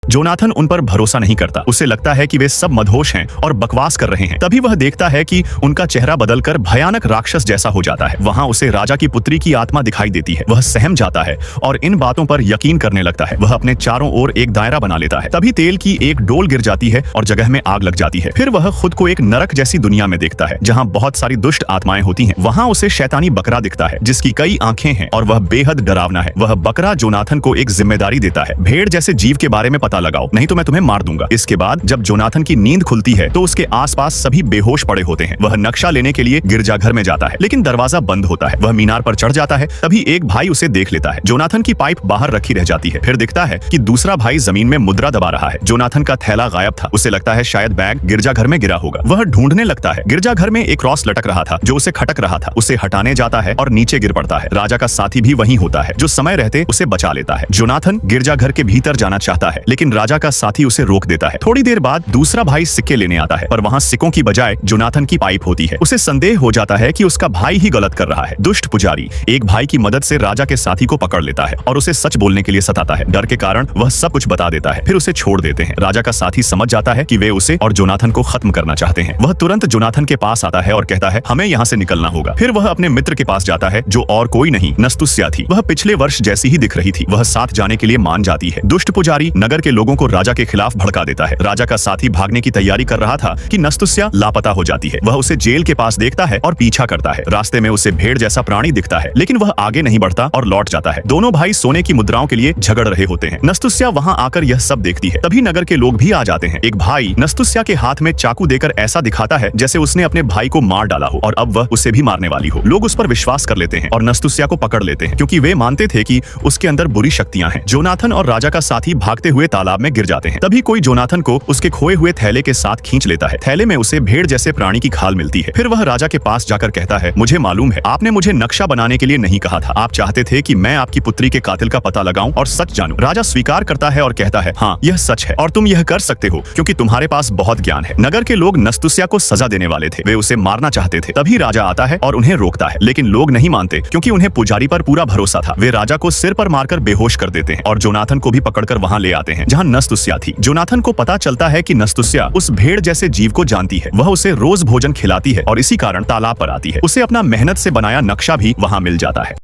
Jonathan उन पर भरोसा नहीं करता। उसे लगता है कि वे सब मदहोश हैं और बकवास कर रहे हैं। तभी वह देखता है कि उनका चेहरा बदलकर भयानक राक्षस जैसा हो जाता है। वहाँ उसे राजा की पुत्री की आत्मा दिखाई देती है। वह सहम जाता है और इन बातों पर यकीन करने लगता है। वह अपने चारों ओर एक दायरा बना लेता है। तभी तेल की एक डोल गिर जाती है और जगह में आग लग जाती है। फिर वह खुद को एक नरक जैसी दुनिया में देखता है जहाँ बहुत सारी दुष्ट आत्माएं होती हैं। वहाँ उसे शैतानी बकरा दिखता है जिसकी कई आंखें हैं और वह बेहद डरावना है। वह बकरा जोनाथन को एक जिम्मेदारी देता है, भेड़ जैसे जीव के बारे में पता लगाओ, नहीं तो मैं तुम्हें मार दूंगा। इसके बाद जब जोनाथन की नींद खुलती है तो उसके आसपास सभी बेहोश पड़े होते हैं। वह नक्शा लेने के लिए गिरजाघर में जाता है लेकिन दरवाजा बंद होता है। वह मीनार पर चढ़ जाता है। तभी एक भाई उसे देख लेता है। जोनाथन की पाइप बाहर रखी रह जाती है। फिर दिखता है कि दूसरा भाई जमीन में मुद्रा दबा रहा है। जोनाथन का थैला गायब था। उसे लगता है शायद बैग गिरजाघर में गिरा होगा। वह ढूंढने लगता है। गिरजाघर में एक क्रॉस लटक रहा था जो उसे खटक रहा था। उसे हटाने जाता है और नीचे गिर पड़ता है। राजा का साथी भी वहीं होता है जो समय रहते उसे बचा लेता है। जोनाथन गिरजाघर के भीतर जाना चाहता है लेकिन राजा का साथी उसे रोक देता है। थोड़ी देर बाद दूसरा भाई सिक्के लेने आता है पर वहाँ सिक्कों की बजाय जोनाथन की पाइप होती है। उसे संदेह हो जाता है कि उसका भाई ही गलत कर रहा है। दुष्ट पुजारी एक भाई की मदद से राजा के साथी को पकड़ लेता है और उसे सच बोलने के लिए सताता है। डर के कारण वह सब कुछ बता देता है। फिर उसे छोड़ देते हैं। राजा का साथी समझ जाता है कि वे उसे और जोनाथन को खत्म करना चाहते हैं। वह तुरंत जोनाथन के पास आता है और कहता है हमें यहाँ से निकलना होगा। फिर वह अपने मित्र के पास जाता है जो और कोई नहीं नस्तुस्या थी। वह पिछले वर्ष जैसी ही दिख रही थी। वह साथ जाने के लिए मान जाती है। दुष्ट पुजारी नगर के लोगों को राजा के खिलाफ भड़का देता है। राजा का साथी भागने की तैयारी कर रहा था कि नस्तुस्या लापता हो जाती है। वह उसे जेल के पास देखता है और पीछा करता है। रास्ते में उसे भेड़ जैसा प्राणी दिखता है लेकिन वह आगे नहीं बढ़ता और लौट जाता है। दोनों भाई सोने की मुद्राओं के लिए झगड़ रहे होते हैं। नस्तुस्या वहाँ आकर यह सब देखती है। तभी नगर के लोग भी आ जाते हैं। एक भाई नस्तुस्या के हाथ में चाकू देकर ऐसा दिखाता है जैसे उसने अपने भाई को मार डाला हो और अब वह उसे भी मारने वाली हो। लोग उस पर विश्वास कर लेते हैं और नस्तुस्या को पकड़ लेते हैं क्योंकि वे मानते थे कि उसके अंदर बुरी शक्तियां हैं। जोनाथन और राजा का साथी भागते हुए तालाब में गिर जाते हैं। तभी कोई जोनाथन को उसके खोए हुए थैले के साथ खींच लेता है। थैले में उसे भेड़ जैसे प्राणी की खाल मिलती है। फिर वह राजा के पास जाकर कहता है मुझे मालूम है आपने मुझे नक्शा बनाने के लिए नहीं कहा था। आप चाहते थे कि मैं आपकी पुत्री के कातिल का पता लगाऊं और सच जानूं। राजा स्वीकार करता है और कहता है हाँ यह सच है और तुम यह कर सकते हो क्योंकि तुम्हारे पास बहुत ज्ञान है। नगर के लोग नस्तुस्या को सजा देने वाले थे। वे उसे मारना चाहते थे। तभी राजा आता है और उन्हें रोकता है लेकिन लोग नहीं मानते क्योंकि उन्हें पुजारी पर पूरा भरोसा था। वे राजा को सिर पर मारकर बेहोश कर देते हैं और जोनाथन को भी पकड़कर वहां ले आते हैं जहां नस्तुस्या थी। जोनाथन को पता चलता है कि नस्तुस्या उस भेड़ जैसे जीव को जानती है। वह उसे रोज भोजन खिलाती है और इसी कारण तालाब पर आती है। उसे अपना मेहनत से बनाया नक्शा भी वहां मिल जाता है।